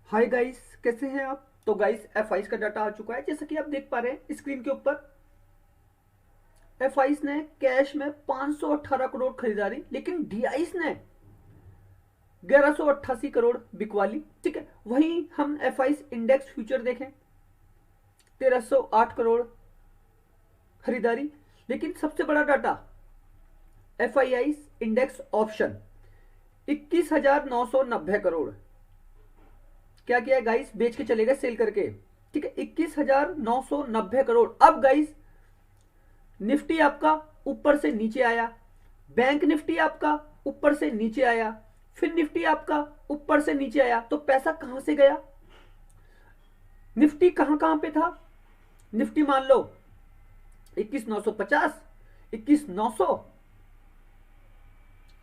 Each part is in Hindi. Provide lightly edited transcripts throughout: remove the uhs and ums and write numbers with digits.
हाय गाइस, कैसे हैं आप। तो गाइस F का डाटा आ चुका है, जैसा कि आप देख पा रहे हैं स्क्रीन के ऊपर। F ने कैश में 518 करोड़ खरीदारी, लेकिन डी ने 1188 करोड़ बिकवाली। ठीक है, वहीं हम F इंडेक्स फ्यूचर देखें, 1308 करोड़ खरीदारी। लेकिन सबसे बड़ा data F index option 21,990 crore. क्या किया है गाइस, बेच के चले गए सेल करके। ठीक है, 21,990 करोड़। अब गाइस निफ्टी आपका ऊपर से नीचे आया, बैंक निफ्टी आपका ऊपर से नीचे आया, फिर निफ्टी आपका ऊपर से नीचे आया, तो पैसा कहां से गया। निफ्टी कहां कहां पे था। निफ्टी मान लो 21,950, 21,900,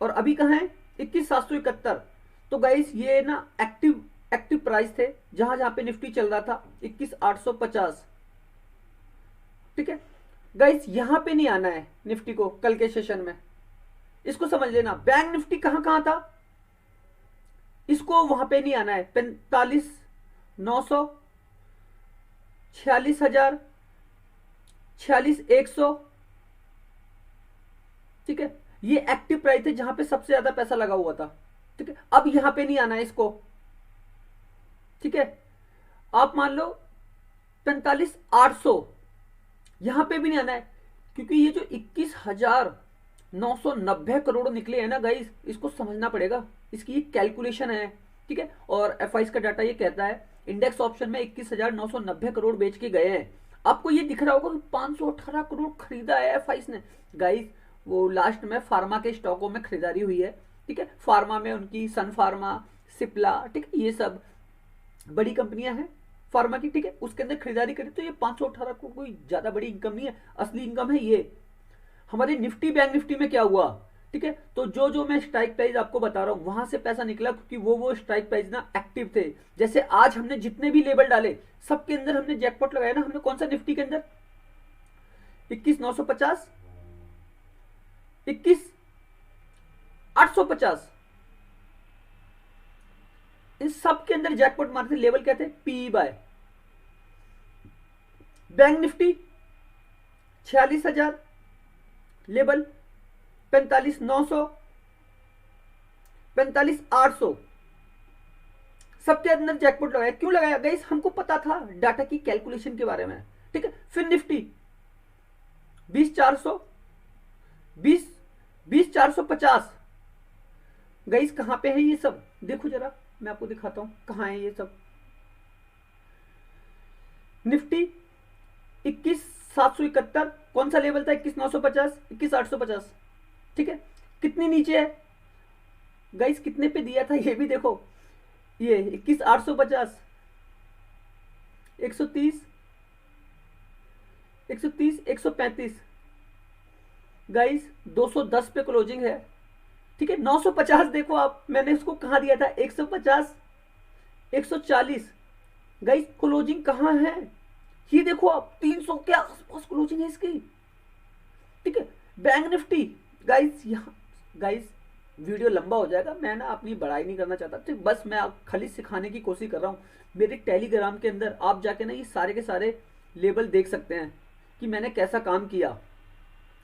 और अभी कहां है 21,771। तो गाइस ये ना एक्टिव एक्टिव प्राइस थे, जहां जहां पे निफ्टी चल रहा था 21,850। ठीक है गाइस, यहां पे नहीं आना है निफ्टी को कल के सेशन में, इसको समझ लेना। बैंक निफ्टी कहां कहां था, इसको वहां पे नहीं आना है। 45,900, 46,000, 46,100। ठीक है, ये एक्टिव प्राइस है जहां पे सबसे ज्यादा पैसा लगा हुआ था। ठीक है, अब यहां पे नहीं आना है इसको। ठीक है, आप मान लो 45,800, यहां पे भी नहीं आना है, क्योंकि ये जो 21,990 करोड़ निकले हैं ना गाइस, इसको समझना पड़ेगा, इसकी ये कैलकुलेशन है। ठीक है, और एफ का डाटा ये कहता है इंडेक्स ऑप्शन में 21,990 करोड़ बेच के गए हैं। आपको ये दिख रहा होगा कि 518 करोड़ खरीदा है एफ ने गाइस। वो लास्ट में फार्मा के स्टॉकों में खरीदारी हुई है। ठीक है, फार्मा में उनकी सन फार्मा, सिप्ला, ठीक है, ये सब बड़ी कंपनियां हैं फार्मा की। ठीक है, उसके अंदर खरीदारी करें तो ये 518 को कोई ज्यादा बड़ी इनकम नहीं है, असली इनकम है ये। हमारे निफ्टी बैंक निफ्टी में क्या हुआ। ठीक है, तो जो जो मैं स्ट्राइक प्राइस आपको बता रहा हूं वहां से पैसा निकला, क्योंकि वो स्ट्राइक प्राइस ना एक्टिव थे। जैसे आज हमने जितने भी लेबल डाले सबके अंदर हमने जैकपॉट लगाया ना। हमने कौन सा निफ्टी के अंदर 21,950, 21,850, इन सब के अंदर जैकपॉट मारते। लेवल क्या थे, पी बाय। बैंक निफ्टी 46,000, लेवल 45,900, 45,800, सबके अंदर जैकपॉट लगाया। क्यों लगाया गाइस, हमको पता था डाटा की कैलकुलेशन के बारे में। ठीक है, फिर निफ्टी 20,400, 20,450। गाइस कहां पे है ये सब, देखो जरा, मैं आपको दिखाता हूं कहां है ये सब। निफ्टी 21,771, कौन सा लेवल था, 21,950, 21,850। ठीक है, कितनी नीचे है गाइस, कितने पे दिया था ये भी देखो। ये 21,850, 130, 130, 135। गाइस 210 पे क्लोजिंग है। ठीक है, 950 देखो आप, मैंने इसको कहा दिया था 150, 140। गाइस क्लोजिंग कहां है, ये देखो आप, 300 के आसपास क्लोजिंग है इसकी। ठीक है, बैंक निफ्टी गाइस, यहाँ गाइस वीडियो लंबा हो जाएगा, मैं ना अपनी बड़ाई नहीं करना चाहता। ठीक, बस मैं आप खाली सिखाने की कोशिश कर रहा हूँ। मेरे टेलीग्राम के अंदर आप जाके ना ये सारे के सारे लेबल देख सकते हैं कि मैंने कैसा काम किया।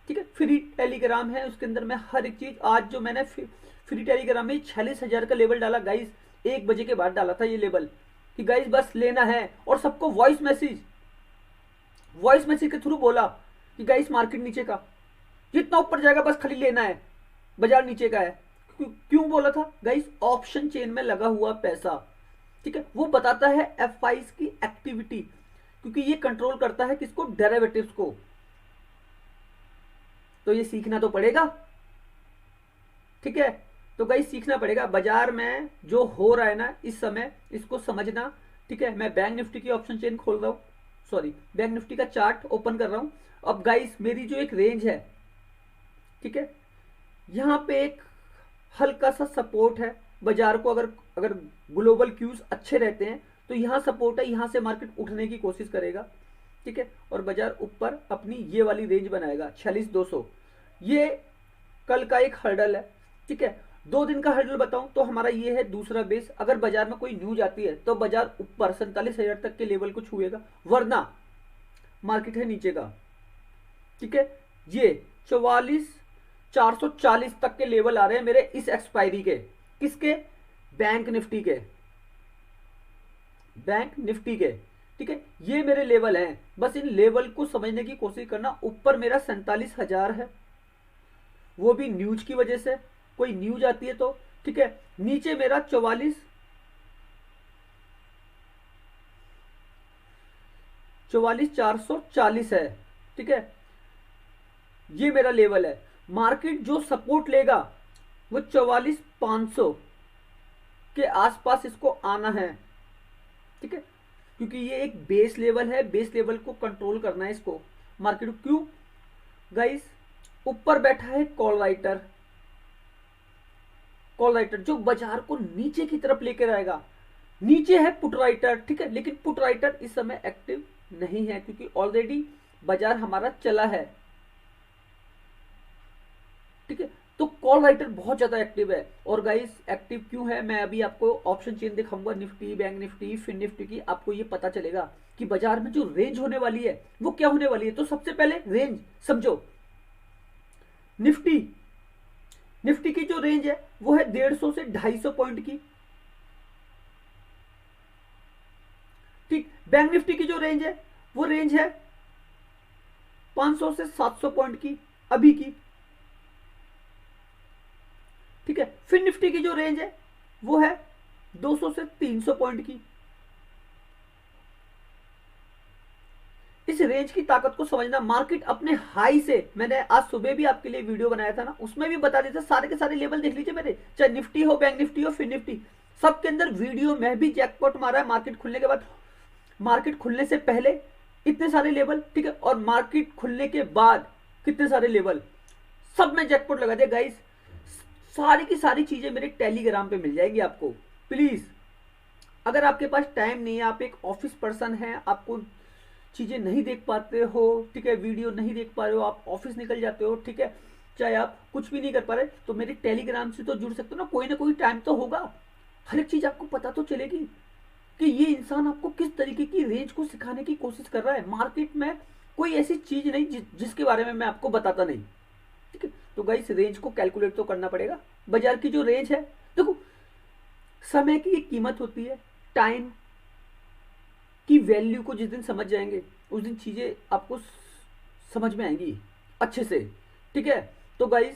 ठीक है, फ्री टेलीग्राम है, उसके अंदर मैं हर एक चीज, आज जो मैंने फ्री टेलीग्राम में 46,000 का लेवल डाला गाइस, 1 बजे के बाद डाला था ये लेवल, कि गाइस बस लेना है। और सबको वॉइस मैसेज के थ्रू बोला कि गाइस मार्केट नीचे का, जितना ऊपर जाएगा बस खाली लेना है, बाजार नीचे का है। क्यों बोला था गाइस, ऑप्शन चेन में लगा हुआ पैसा। ठीक है, वो बताता है एफ की एक्टिविटी, क्योंकि ये कंट्रोल करता है किसको, डेरिवेटिव्स को। तो ये सीखना तो पड़ेगा। ठीक है, तो गाइस सीखना पड़ेगा, बाजार में जो हो रहा है ना इस समय, इसको समझना। ठीक है, मैं बैंक निफ्टी की ऑप्शन चेन खोल रहा हूं, सॉरी बैंक निफ्टी का चार्ट ओपन कर रहा हूं। अब गाइस मेरी जो एक रेंज है, ठीक है, यहां पे एक हल्का सा सपोर्ट है बाजार को। अगर अगर ग्लोबल क्यूज अच्छे रहते हैं तो यहां सपोर्ट है, यहां से मार्केट उठने की कोशिश करेगा। ठीक है, और बाजार ऊपर अपनी ये वाली रेंज बनाएगा 46,200, ये कल का एक हर्डल है। ठीक है, 2 दिन का हर्डल बताऊं तो हमारा ये है दूसरा बेस। अगर बाजार में कोई न्यूज आती है तो बाजार ऊपर 47,000 तक के लेवल को छुएगा, वरना मार्केट है नीचे का। ठीक है, ये 44,440 तक के लेवल आ रहे हैं मेरे इस एक्सपायरी के। किसके? बैंक निफ्टी के, बैंक निफ्टी के। ठीक है, ये मेरे लेवल हैं, बस इन लेवल को समझने की कोशिश करना। ऊपर मेरा 47,000 है, वो भी न्यूज की वजह से, कोई न्यूज आती है तो। ठीक है, नीचे मेरा 44,440 है। ठीक है, ये मेरा लेवल है। मार्केट जो सपोर्ट लेगा वो 44,500 के आसपास इसको आना है। ठीक है, क्योंकि ये एक बेस लेवल है, बेस लेवल को कंट्रोल करना है इसको मार्केट। क्यों गाइस? ऊपर बैठा है कॉल राइटर, कॉल राइटर जो बाजार को नीचे की तरफ लेकर आएगा। नीचे है पुट राइटर। ठीक है, लेकिन पुट राइटर इस समय एक्टिव नहीं है क्योंकि ऑलरेडी बाजार हमारा चला है। ठीक है, तो कॉल राइटर बहुत ज्यादा एक्टिव है। और गाइस एक्टिव क्यों है, मैं अभी आपको ऑप्शन चेन दिखाऊंगा, Nifty, bank Nifty, fin Nifty की, आपको ये पता चलेगा कि बाजार में जो रेंज होने वाली है वो क्या होने वाली है। तो सबसे पहले रेंज समझो। निफ्टी, निफ्टी की जो रेंज है वो है 150 से 250 पॉइंट की। ठीक, बैंक निफ्टी की जो रेंज है वो रेंज है 500 से 700 पॉइंट की अभी की। ठीक है, फिर निफ्टी की जो रेंज है वो है 200 से 300 पॉइंट की। इस रेंज की ताकत को समझना। मार्केट अपने हाई से, मैंने आज सुबह भी आपके लिए वीडियो बनाया था ना, उसमें भी बता दिया था, सारे के सारे लेवल देख लीजिए मेरे, चाहे निफ्टी हो, बैंक निफ्टी हो, फिन निफ्टी, सबके अंदर वीडियो में भी जैकपॉट मारा है। मार्केट खुलने के बाद, मार्केट खुलने से पहले इतने सारे लेवल, ठीक है, और मार्केट खुलने के बाद कितने सारे लेवल, सब में जैकपॉट लगा दिया गाइस। सारी की सारी चीजें मेरे टेलीग्राम पे मिल जाएगी आपको। प्लीज, अगर आपके पास टाइम नहीं है, आप एक ऑफिस पर्सन है, आपको चीजें नहीं देख पाते हो, ठीक है, वीडियो नहीं देख पा रहे हो, आप ऑफिस निकल जाते हो, ठीक है, चाहे आप कुछ भी नहीं कर पा रहे, तो मेरे टेलीग्राम से तो जुड़ सकते हो ना कोई टाइम तो होगा। हर एक चीज आपको पता तो चलेगी कि ये इंसान आपको किस तरीके की रेंज को सिखाने की कोशिश कर रहा है। मार्केट में कोई ऐसी चीज नहीं जिसके बारे में मैं आपको बताता नहीं। ठीक है, तो गाइस रेंज को कैलकुलेट तो करना पड़ेगा। बाजार की जो रेंज है, देखो समय की एक कीमत होती है, टाइम की वैल्यू को जिस दिन समझ जाएंगे उस दिन चीजें आपको समझ में आएंगी अच्छे से। ठीक है, तो गाइस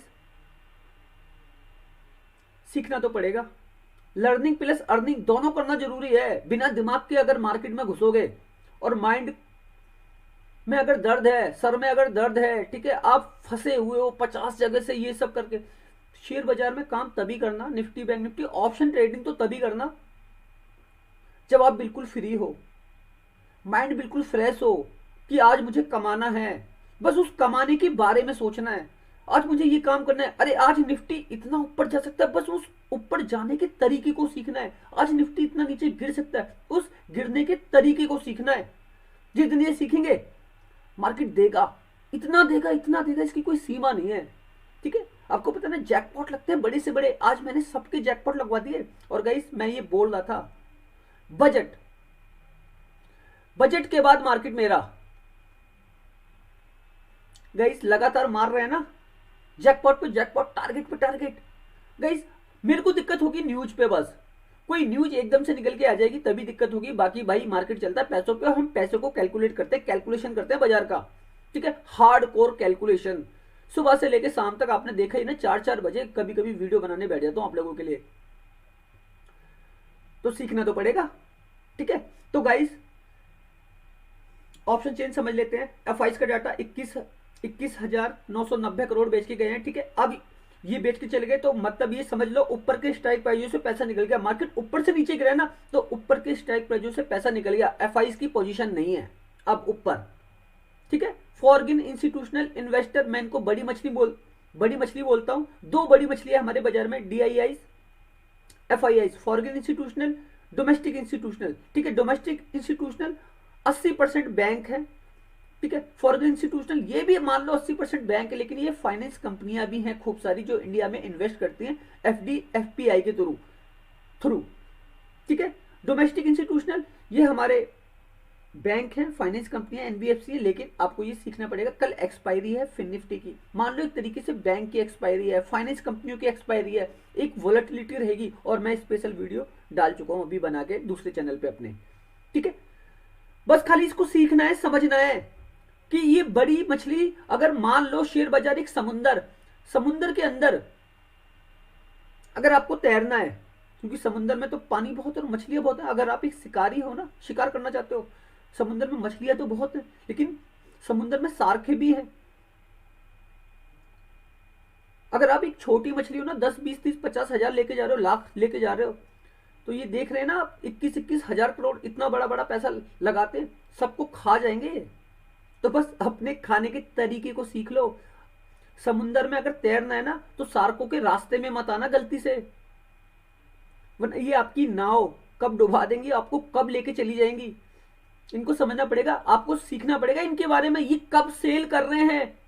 सीखना तो पड़ेगा। लर्निंग प्लस अर्निंग दोनों करना जरूरी है। बिना दिमाग के अगर मार्केट में घुसोगे और माइंड में अगर दर्द है, सर में अगर दर्द है, ठीक है, आप फंसे हुए हो 50 जगह से ये सब करके, शेयर बाजार में काम तभी करना, Nifty bank Nifty option trading तो तभी करना जब आप बिल्कुल फ्री हो, माइंड बिल्कुल फ्रेश हो कि आज मुझे कमाना है, बस उस कमाने के बारे में सोचना है। आज मुझे ये काम करना है, अरे आज निफ्टी इतना ऊपर जा सकता है, बस उस ऊपर जाने के तरीके को सीखना है। आज निफ्टी इतना नीचे गिर सकता है, उस गिरने के तरीके को सीखना है। जिस दिन ये सीखेंगे मार्केट देगा, इतना देगा, इतना देगा, इसकी कोई सीमा नहीं है। ठीक है, आपको पता ना जैकपॉट लगते हैं बड़े से बड़े, आज मैंने सबके जैकपॉट लगवा दिए। और गाइस मैं ये बोल रहा था, बजट, बजट के बाद मार्केट मेरा गाइस लगातार मार रहे हैं ना, जैकपॉट पे जैकपॉट, टारगेट पे टारगेट। गाइस मेरे को दिक्कत होगी न्यूज पे, बस कोई न्यूज एकदम से निकल के आ जाएगी तभी दिक्कत होगी। बाकी भाई मार्केट चलता है पैसों पे, और हम पैसों को कैलकुलेट करते हैं, कैलकुलेशन करते हैं बाजार का। ठीक है, हार्ड कोर कैलकुलेशन। सुबह से लेकर शाम तक आपने देखा ही ना, 4-4 बजे कभी कभी वीडियो बनाने बैठ जाता हूं आप लोगों के लिए। तो सीखना तो पड़ेगा। ठीक है, तो गाइस ऑप्शन चेन समझ लेते हैं। एफ का डाटा 21,990 करोड़ बेच के गए हैं। ठीक है, अब ये बेच के चले गए तो मतलब ये समझ लो ऊपर के स्ट्राइक प्राइजों से पैसा निकल गया। मार्केट ऊपर से नीचे गिरा ना, तो ऊपर के स्ट्राइक प्राइजों से पैसा निकल गया। एफ की पोजीशन नहीं है अब ऊपर। ठीक है, फॉरेन इंस्टीट्यूशनल इन्वेस्टर, मैं इनको बड़ी मछली बोलता हूं। 2 बड़ी मछलियां हमारे बाजार में, DIIs, FIIs, foreign institutional, domestic institutional. ठीक है, डोमेस्टिक इंस्टीट्यूशनल 80% बैंक है, ठीक है। फॉरेन इंस्टीट्यूशनल, ये भी मान लो 80% बैंक है, लेकिन ये फाइनेंस कंपनियां भी हैं खूब सारी जो इंडिया में इन्वेस्ट करती हैं एफडी एफपीआई के थ्रू थ्रू ठीक है। डोमेस्टिक इंस्टीट्यूशनल, ये हमारे बैंक है, फाइनेंस कंपनियां, एनबीएफसी है, लेकिन आपको ये सीखना पड़ेगा। कल एक्सपायरी है फिन निफ्टी की, मान लो एक तरीके से बैंक की एक्सपायरी है, फाइनेंस कंपनियों की एक्सपायरी है, एक वोलेटिलिटी रहेगी। और मैं स्पेशल वीडियो डाल चुका हूं अभी बना के दूसरे चैनल पे अपने, ठीक है। बस खाली इसको सीखना है, समझना है कि ये बड़ी मछली, अगर मान लो शेयर बाजार एक समुंदर, समुंदर के अंदर अगर आपको तैरना है, क्योंकि समुंदर में तो पानी बहुत है और मछलियां बहुत है, अगर आप एक शिकारी हो ना, शिकार करना चाहते हो, समुंदर में मछलियां तो बहुत है, लेकिन समुंदर में सार्क भी है। अगर आप एक छोटी मछली हो ना, 10 20 30 50 हजार लेके जा रहे हो, लाख लेके जा रहे हो, तो ये देख रहे हैं ना आप, 21 21 हजार करोड़ इतना बड़ा बड़ा पैसा लगाते, सबको खा जाएंगे। तो बस अपने खाने के तरीके को सीख लो। समुंदर में अगर तैरना है ना, तो सार्कों के रास्ते में मत आना गलती से, वरना ये आपकी नाव कब डुबा देंगी, आपको कब लेके चली जाएंगी। इनको समझना पड़ेगा, आपको सीखना पड़ेगा इनके बारे में, ये कब सेल कर रहे हैं,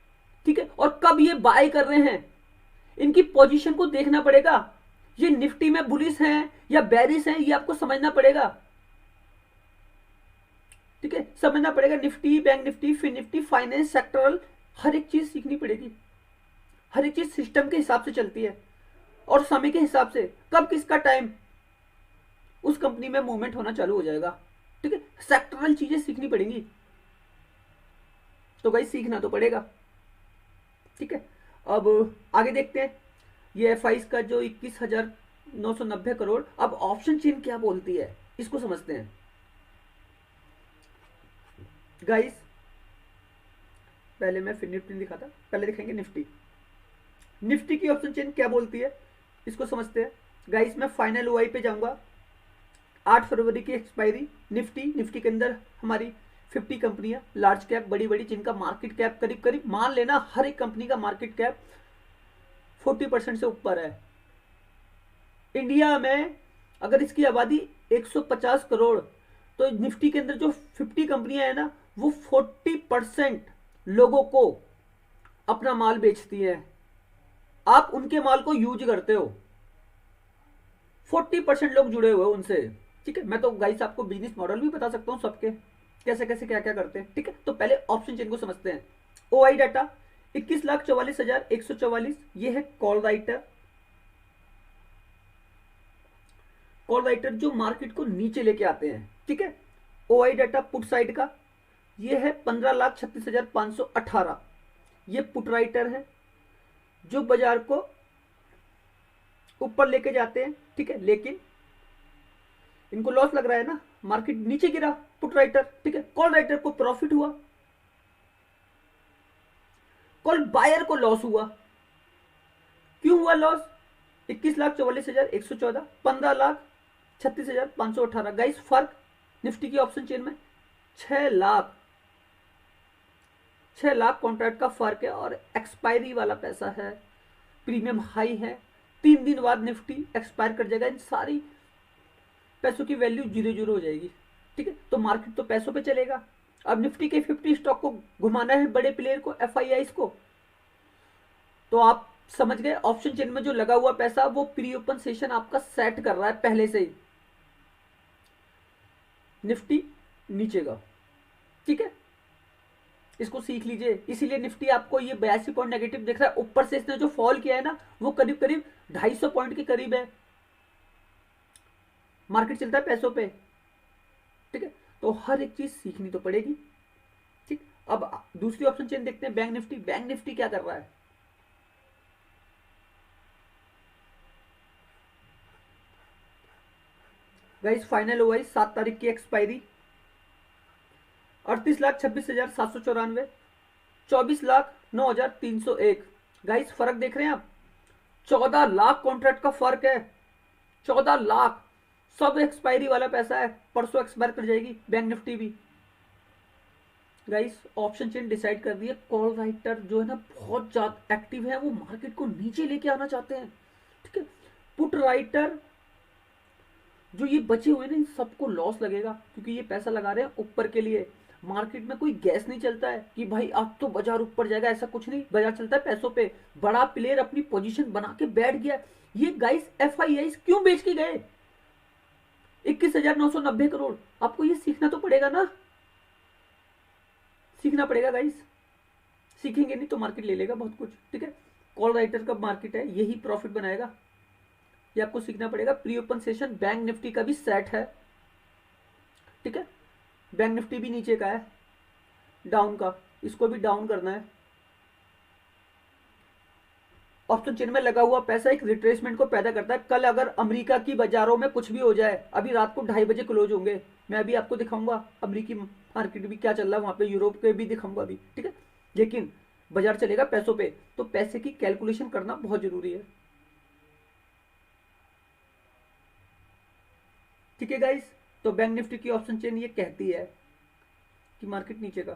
ठीक है, और कब ये बाय कर रहे हैं, इनकी पोजीशन को देखना पड़ेगा। ये निफ्टी में बुलिस हैं या बेरिस हैं, ये आपको समझना पड़ेगा, ठीक है, समझना पड़ेगा। Nifty, bank Nifty, fin Nifty, finance, sectoral, हर एक चीज सीखनी पड़ेगी। हर एक चीज सिस्टम के हिसाब से चलती है और समय के हिसाब से, कब किसका टाइम उस कंपनी में मूवमेंट होना चालू हो जाएगा, ठीक है। सेक्टरल चीजें सीखनी पड़ेंगी, तो भाई सीखना तो पड़ेगा, ठीक है। अब आगे देखते हैं, ये एफ का जो 21,990 करोड़, अब ऑप्शन चेन क्या बोलती है इसको समझते हैं गाइस। पहले मैं फिर निफ्टी दिखाता, पहले दिखाएंगे निफ्टी। निफ्टी की ऑप्शन चेन क्या बोलती है इसको समझते हैं गाइस। मैं फाइनल ओआई पे जाऊंगा, 8 फरवरी की एक्सपायरी। निफ्टी के अंदर हमारी 50 कंपनियां लार्ज कैप, बड़ी बड़ी, जिनका मार्केट कैप करीब करीब, मान लेना हर एक कंपनी का मार्केट कैप 40% से ऊपर है। इंडिया में अगर इसकी आबादी 150 करोड़, तो निफ्टी के अंदर जो 50 कंपनियां है ना, वो 40% लोगों को अपना माल बेचती है। आप उनके माल को यूज करते हो, 40% लोग जुड़े हुए उनसे, ठीक है। मैं तो गाइस आपको बिजनेस मॉडल भी बता सकता हूं सबके, कैसे कैसे क्या क्या करते हैं, ठीक है। तो पहले ऑप्शन चेन को समझते हैं। ओआई डाटा 21,44,144, ये है कॉल राइटर। कॉल राइटर जो मार्केट को नीचे लेके आते हैं, ठीक है। ओआई डाटा पुट साइड का, ये है 15,36,518, ये पुट राइटर है जो बाजार को ऊपर लेके जाते हैं, ठीक है। लेकिन इनको लॉस लग रहा है ना, मार्केट नीचे गिरा, पुट राइटर, ठीक है। कॉल राइटर को प्रॉफिट हुआ, कॉल बायर को लॉस हुआ। क्यों हुआ लॉस? 21,44,114, 15,36,518। गाइस फर्क निफ्टी की ऑप्शन चेन में 6 लाख कॉन्ट्रैक्ट का फर्क है, और एक्सपायरी वाला पैसा है, प्रीमियम हाई है। 3 दिन बाद निफ्टी एक्सपायर कर जाएगा, इन सारी पैसों की वैल्यू 0 हो जाएगी, ठीक है। तो मार्केट तो पैसों पे चलेगा। अब निफ्टी के 50 स्टॉक को घुमाना है बड़े प्लेयर को, एफआईआईस को, तो आप समझ गए ऑप्शन चेन में जो लगा हुआ पैसा वो प्री ओपन सेशन आपका सेट कर रहा है पहले से ही, निफ्टी नीचे का, ठीक है। इसको सीख लीजिए। इसीलिए निफ्टी आपको ये 82 पॉइंट नेगेटिव दिख रहा है, ऊपर से इसने जो फॉल किया है ना, वो करीब करीब 250 पॉइंट के करीब है। मार्केट चलता है पैसों पे, ठीक है। तो हर एक चीज सीखनी तो पड़ेगी, ठीक। अब दूसरी ऑप्शन चेन देखते हैं, बैंक निफ्टी। बैंक निफ्टी क्या कर रहा है, गाइस फाइनल ओआई 7 तारीख की एक्सपायरी 38,26,794, 24,09,301। गाइस फर्क देख रहे हैं आप, 14 लाख कॉन्ट्रैक्ट का फर्क है, 14 लाख। सब एक्सपायरी वाला पैसा है, परसों एक्सपायर कर जाएगी बैंक निफ्टी भी। गाइस ऑप्शन चेन डिसाइड कर दिए। कॉल राइटर जो है ना बहुत ज्यादा एक्टिव है, वो मार्केट को नीचे लेके आना चाहते हैं, ठीक है। पुट राइटर जो ये बचे हुए ना, इन सबको लॉस लगेगा, क्योंकि ये पैसा लगा रहे हैं ऊपर के लिए। मार्केट में कोई गैस नहीं चलता है कि भाई अब तो बाजार ऊपर जाएगा, ऐसा कुछ नहीं। बाजार चलता है पैसों पे। बड़ा प्लेयर अपनी पोजीशन बना के बैठ गया। ये गाइस एफआईआई क्यों बेच के गए 21,990 करोड़? आपको ये सीखना तो पड़ेगा ना, सीखना पड़ेगा गाइस। सीखेंगे नहीं तो मार्केट ले लेगा बहुत कुछ, ठीक है। कॉल राइटर का मार्केट है, यही प्रॉफिट बनाएगा, ये आपको सीखना पड़ेगा। Pre open session bank Nifty का भी सेट है, ठीक है। बैंक निफ्टी भी नीचे का है, डाउन का, इसको भी डाउन करना है। ऑप्शन चेन में लगा हुआ पैसा एक रिट्रेसमेंट को पैदा करता है। कल अगर अमेरिका की बाजारों में कुछ भी हो जाए, अभी रात को 2:30 बजे क्लोज होंगे, मैं अभी आपको दिखाऊंगा अमेरिकी मार्केट भी क्या चल रहा है वहां पे, यूरोप के भी दिखाऊंगा अभी, ठीक है। लेकिन बाजार चलेगा पैसों पे, तो पैसे की कैलकुलेशन करना बहुत जरूरी है, ठीक है गाइस। तो बैंक निफ्टी की ऑप्शन चेन ये कहती है कि मार्केट नीचे का,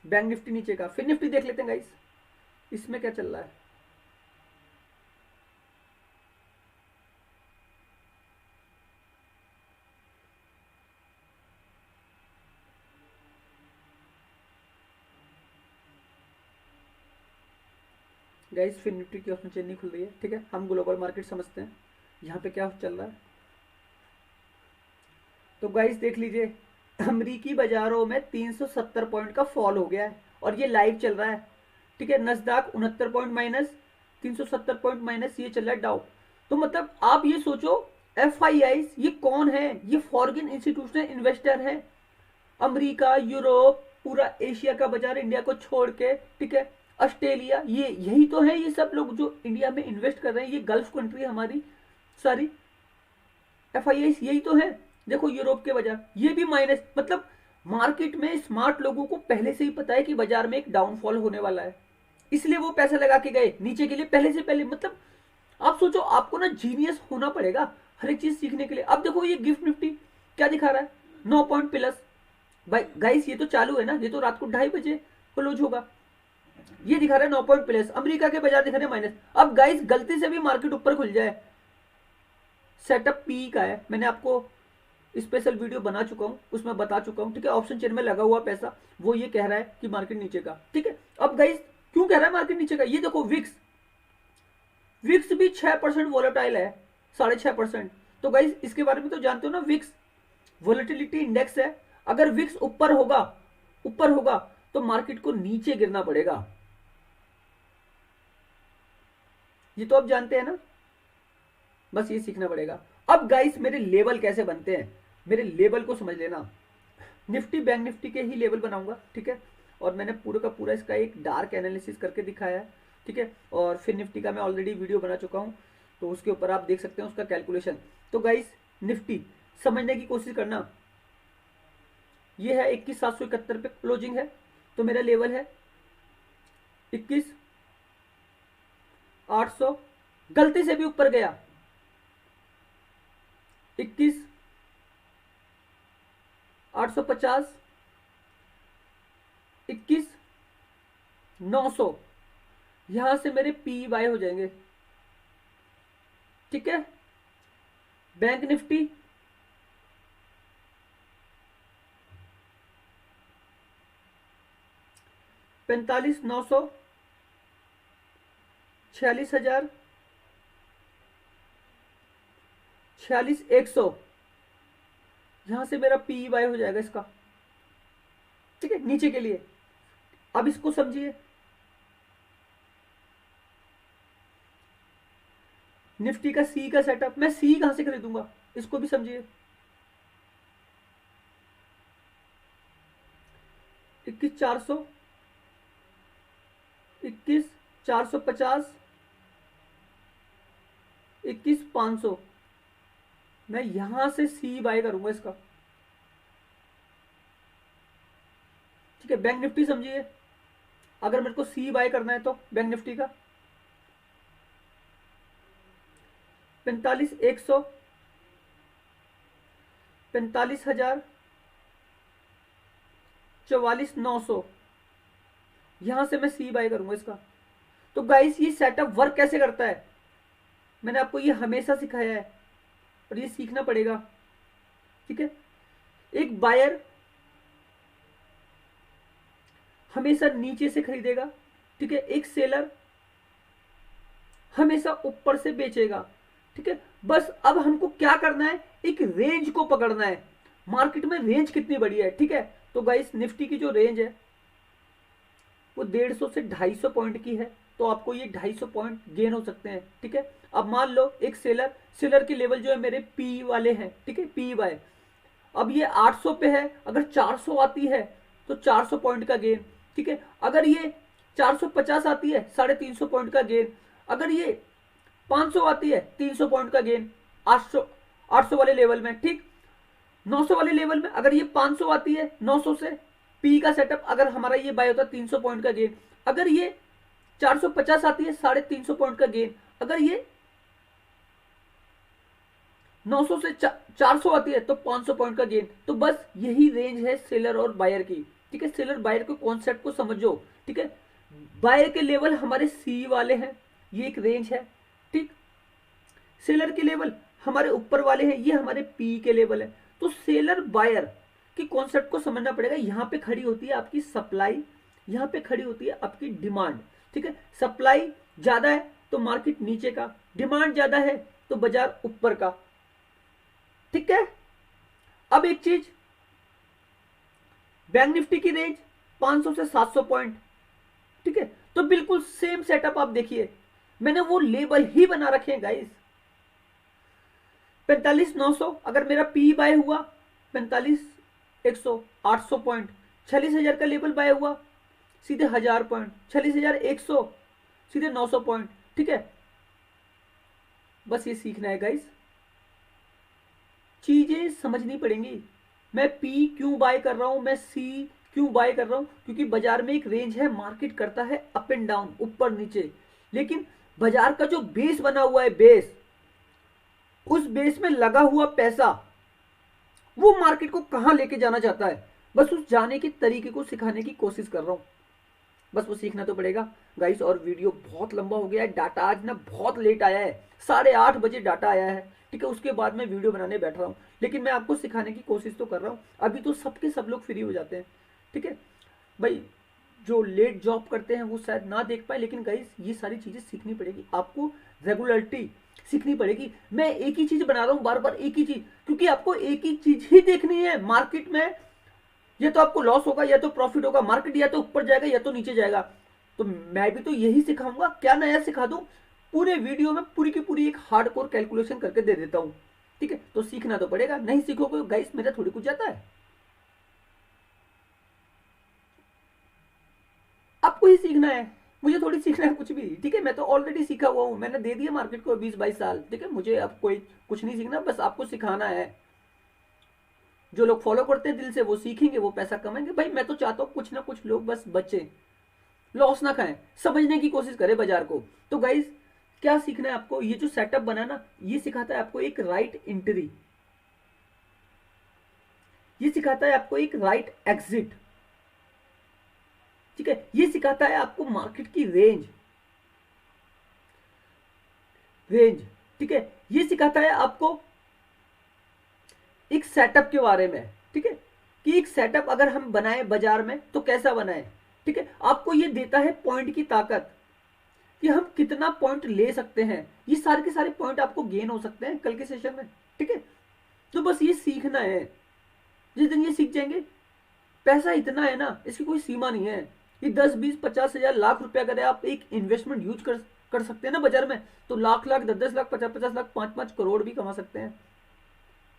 बैंक निफ्टी नीचे का। फिर निफ्टी देख लेते हैं गाइस, इसमें क्या चल रहा है। गाइस फिर निफ्टी की ऑप्शन चेन नहीं खुल रही है, ठीक है। हम ग्लोबल मार्केट समझते हैं, यहाँ पे क्या चल रहा है। तो गाइस देख लीजिए, अमरीकी बाजारों में 370 पॉइंट का फॉल हो गया है और ये लाइव चल रहा है, ठीक है। नस्दाक 69 पॉइंट माइनस, 370 पॉइंट माइनस, ये चल रहा है डाउ। तो मतलब आप ये सोचो, एफआईआई ये कौन है? ये फॉरेन इंस्टीट्यूशनल इन्वेस्टर है। अमेरिका, यूरोप, पूरा एशिया का बाजार इंडिया को छोड़ के, ठीक है, ऑस्ट्रेलिया, ये यही तो है। ये सब लोग जो इंडिया में इन्वेस्ट कर रहे हैं, ये गल्फ कंट्री हमारी सारी, एफआईआई यही तो है। देखो यूरोप के बाजार ये भी माइनस, मतलब मार्केट में स्मार्ट लोगों को पहले से ही पता है कि बाजार में एक डाउनफॉल होने वाला है, इसलिए वो पैसा लगा के गए नीचे के लिए पहले से पहले। मतलब आप सोचो, आपको ना जीनियस होना पड़ेगा हर एक चीज सीखने के लिए। अब देखो ये गिफ्ट निफ्टी क्या दिखा रहा है, 9 पॉइंट प्लस। भाई गाइस ये तो चालू है ना, ये तो रात को 2:30 बजे क्लोज होगा। ये दिखा रहा है 9 पॉइंट प्लस, अमेरिका के बाजार दिखा रहे हैं माइनस। अब गाइस गलती से भी मार्केट ऊपर खुल जाए, सेटअप पी का है, मैंने आपको स्पेशल वीडियो बना चुका हूं, उसमें बता चुका हूं, ठीक है। ऑप्शन चेन में लगा हुआ पैसा वो ये कह रहा है कि मार्केट नीचे का, ठीक है। अब गाइस क्यों कह रहा है मार्केट नीचे का? ये देखो विक्स, विक्स भी 6% वॉलेटाइल है, 6.5%। तो गाइस इसके बारे में तो जानते हो ना, विक्स वॉलेटिलिटी इंडेक्स है। अगर विक्स ऊपर होगा, ऊपर होगा तो मार्केट को नीचे गिरना पड़ेगा, ये तो आप जानते हैं ना, बस ये सीखना पड़ेगा। अब गाइस मेरे लेवल कैसे बनते हैं, मेरे लेवल को समझ लेना। निफ्टी बैंक निफ्टी के ही लेवल बनाऊंगा, ठीक है। और मैंने पूरा का पूरा इसका एक डार्क एनालिसिस करके दिखाया है, ठीक है। और फिर निफ्टी का मैं ऑलरेडी वीडियो बना चुका हूं, तो उसके ऊपर आप देख सकते हैं उसका कैलकुलेशन। तो गाइस निफ्टी समझने की कोशिश करना, ये है 21,771 पे क्लोजिंग है, तो मेरा लेवल है 21,800। गलती से भी ऊपर गया 21,850, 21,900, यहां से मेरे पी बाय हो जाएंगे, ठीक है। बैंक निफ्टी 45,900, 46,000, 46,100, यहां से मेरा पी बाय हो जाएगा इसका, ठीक है, नीचे के लिए। अब इसको समझिए, निफ्टी का सी का सेटअप, मैं सी कहां से खरीदूंगा, इसको भी समझिए। 21,400, 21,450, 21,500, मैं यहां से सी बाय करूंगा इसका, ठीक है। बैंक निफ्टी समझिए, अगर मेरे को सी बाय करना है तो बैंक निफ्टी का 45,100, 45,000, 44,900, यहां से मैं सी बाय करूंगा इसका। तो गाइस ये सेटअप वर्क कैसे करता है, मैंने आपको ये हमेशा सिखाया है और ये सीखना पड़ेगा, ठीक है। एक बायर हमेशा नीचे से खरीदेगा, ठीक है। एक सेलर हमेशा ऊपर से बेचेगा, ठीक है। बस अब हमको क्या करना है, एक रेंज को पकड़ना है। मार्केट में रेंज कितनी बड़ी है, ठीक है। तो गाइस निफ्टी की जो रेंज है वो 150 से 250 पॉइंट की है, तो आपको ये 250 पॉइंट गेन हो सकते हैं, ठीक है। अब मान लो एक सेलर के लेवल जो है मेरे पी वाले हैं, ठीक है, पी बाय। अब ये 800 पे है, अगर 400 आती है तो 400 पॉइंट का गेन, ठीक है। अगर ये 450 आती है 350 पॉइंट का गेन। अगर ये 500 आती है 300 पॉइंट का गेन 800 वाले लेवल में, ठीक। 900 वाले लेवल में अगर ये 500 आती है 900 से पी का सेटअप, अगर हमारा ये बाय होता है 300 पॉइंट का गेन। अगर ये 450 आती है 350 पॉइंट का गेन। अगर ये 900 से 400 आती है तो 500 पॉइंट का गेन। तो बस यही रेंज है सेलर और बायर की, ठीक है। सेलर बायर के कॉन्सेप्ट को समझो, ठीक है। बायर के लेवल हमारे सी वाले हैं, ये एक रेंज है, ठीक। सेलर के लेवल हमारे ऊपर वाले हैं, ये हमारे पी के लेवल है। तो सेलर बायर की कॉन्सेप्ट को समझना पड़ेगा। यहां पे खड़ी होती है आपकी सप्लाई, यहां पे खड़ी होती है आपकी डिमांड, ठीक है। सप्लाई ज्यादा है तो मार्केट नीचे का, डिमांड ज्यादा है तो बाजार ऊपर का, ठीक है। अब एक चीज, बैंक निफ्टी की रेंज 500 से 700 पॉइंट, ठीक है। तो बिल्कुल सेम सेटअप आप देखिए, मैंने वो लेवल ही बना रखे हैं गाइस। 45,900 अगर मेरा पी बाय हुआ, 45,100 800 पॉइंट, 46,000 का लेवल बाय हुआ सीधे 1000 पॉइंट, 46,100 सीधे 900 पॉइंट, ठीक है। बस ये सीखना है गाइस, चीजें समझनी पड़ेंगी। मैं पी क्यों बाय कर रहा हूं, मैं सी क्यों बाय कर रहा हूं, क्योंकि बाजार में एक रेंज है, मार्केट करता है अप एंड डाउन, ऊपर नीचे। लेकिन बाजार का जो बेस बना हुआ है, बेस, उस बेस में लगा हुआ पैसा वो मार्केट को कहां लेके जाना चाहता है, बस उस जाने के तरीके को सिखाने की कोशिश कर रहा हूं। बस वो सीखना तो पड़ेगा गाइस। और वीडियो बहुत लंबा हो गया है, डाटा आज ना बहुत लेट आया है, 8:30 बजे डाटा आया है, ठीक है। उसके बाद मैं वीडियो बनाने बैठ रहा हूँ, लेकिन मैं आपको सिखाने की कोशिश तो कर रहा हूँ। अभी तो सबके सब लोग फ्री हो जाते हैं, ठीक है भाई। जो लेट जॉब करते हैं वो शायद ना देख पाए, लेकिन गाइस ये सारी चीजें सीखनी पड़ेगी आपको, रेगुलरिटी सीखनी पड़ेगी। मैं एक ही चीज बना रहा हूँ बार बार, एक ही चीज, क्योंकि आपको एक ही चीज ही देखनी है मार्केट में। या तो आपको लॉस होगा या तो प्रॉफिट होगा, मार्केट या तो ऊपर जाएगा या तो नीचे जाएगा। तो मैं भी तो यही सिखाऊंगा, क्या नया सिखा दूं। पूरे वीडियो में पूरी की पूरी एक हार्डकोर कैलकुलेशन करके दे देता हूं, ठीक है। तो सीखना तो पड़ेगा, नहीं सीखोगे गाइस मेरा थोड़ी कुछ जाता है, आपको ही सीखना है, मुझे थोड़ी सीखना है कुछ भी, ठीक है। मैं तो ऑलरेडी सीखा हुआ हूं, मैंने दे दिया मार्केट को 20-22 साल, ठीक है। मुझे अब कोई कुछ नहीं सीखना, बस आपको सिखाना है। जो लोग फॉलो करते हैं दिल से वो सीखेंगे, वो पैसा कमाएंगे। भाई मैं तो चाहता हूँ कुछ ना कुछ लोग बस बचे, लॉस ना खाएं, समझने की कोशिश करें बाजार को। तो गाइस क्या सीखना है आपको, ये जो सेटअप बना ना, ये सिखाता है आपको एक राइट एंट्री, ये सिखाता है आपको एक राइट एग्जिट, ठीक है। ये सिखाता है आपको मार्केट की रेंज, ठीक है। ये सिखाता है आपको एक सेटअप के बारे में, ठीक है, कि एक सेटअप अगर हम बनाए बाजार में तो कैसा बनाए, ठीक है। आपको ये देता है पॉइंट की ताकत, कि हम कितना पॉइंट ले सकते हैं। ये सारे के सारे पॉइंट आपको गेन हो सकते हैं कल के सेशन में, ठीक है। तो बस ये सीखना है, जिस दिन ये सीख जाएंगे, पैसा इतना है ना, इसकी कोई सीमा नहीं है। ये 10-20-50 हजार लाख रुपया अगर आप एक इन्वेस्टमेंट यूज कर सकते हैं ना बाजार में, तो लाख 10-10 लाख 50-50 लाख 5-5 करोड़ भी कमा सकते हैं।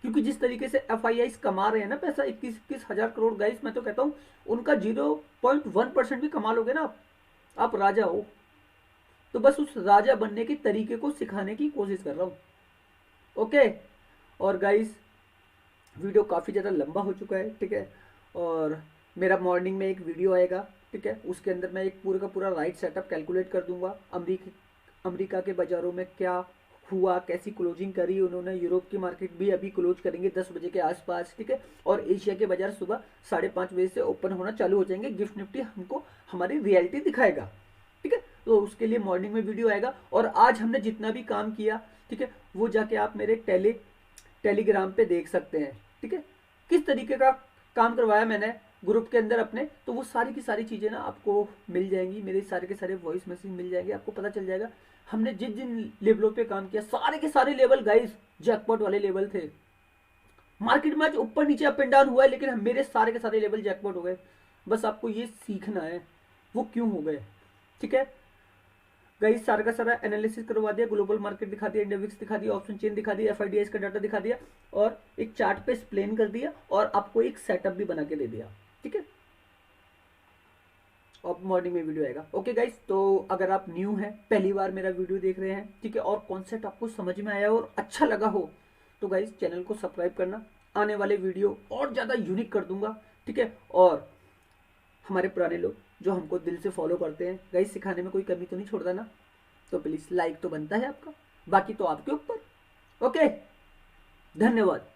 क्योंकि जिस तरीके से FII कमा रहे हैं ना पैसा, 21-21 हजार करोड़ गाइस, मैं तो कहता हूं उनका 0.1% भी कमा लोगे ना आप राजा हो। तो बस उस राजा बनने के तरीके को सिखाने की कोशिश कर रहा हूं, ओके। और गाइस वीडियो काफ़ी ज़्यादा लंबा हो चुका है, ठीक है। और मेरा मॉर्निंग में एक वीडियो आएगा, ठीक है, उसके अंदर मैं एक पूरा का पूरा राइट सेटअप कैलकुलेट कर दूंगा। अमेरिका के बाज़ारों में क्या हुआ, कैसी क्लोजिंग करी उन्होंने, यूरोप की मार्केट भी अभी क्लोज करेंगे 10 बजे के आसपास, ठीक है। और एशिया के बाजार सुबह 5:30 बजे से ओपन होना चालू हो जाएंगे। गिफ्ट निफ्टी हमको हमारी रियलिटी दिखाएगा, ठीक है। तो उसके लिए मॉर्निंग में वीडियो आएगा। और आज हमने जितना भी काम किया, ठीक है, वो जाके आप मेरे टेलीग्राम पे देख सकते हैं, ठीक है। किस तरीके का काम करवाया मैंने ग्रुप के अंदर अपने, तो वो सारी की सारी चीज़ें ना आपको मिल जाएंगी, मेरे सारे के सारे वॉइस मैसेज मिल जाएंगे, आपको पता चल जाएगा हमने जिन जिन लेवलों पे काम किया, सारे के सारे लेवल गाइस जैकपॉट वाले लेवल थे। मार्केट में आज ऊपर नीचे अप एंड डाउन हुआ है, लेकिन मेरे सारे के सारे लेवल जैकपॉट हो गए। बस आपको ये सीखना है वो क्यों हो गए। ठीक है गाइस, सारा का सारा एनालिसिस करवा दिया, ग्लोबल मार्केट दिखा दिया, इंडेक्स दिखा दिया, ऑप्शन चेन दिखा दिया, एफआईडीआई का डाटा दिखा दिया, और एक चार्ट पे एक्सप्लेन कर दिया, और आपको एक सेटअप भी बना के दे दिया। ठीक है, अब मॉर्निंग में वीडियो आएगा। ओके गाइस, तो अगर आप न्यू हैं, पहली बार मेरा वीडियो देख रहे हैं, ठीक है, और कॉन्सेप्ट आपको समझ में आया और अच्छा लगा हो, तो गाइस चैनल को सब्सक्राइब करना, आने वाले वीडियो और ज़्यादा यूनिक कर दूंगा। ठीक है, और हमारे पुराने लोग जो हमको दिल से फॉलो करते हैं गाइस, सिखाने में कोई कमी तो नहीं छोड़ता ना, तो प्लीज़ लाइक तो बनता है आपका, बाकी तो आपके ऊपर। ओके, धन्यवाद।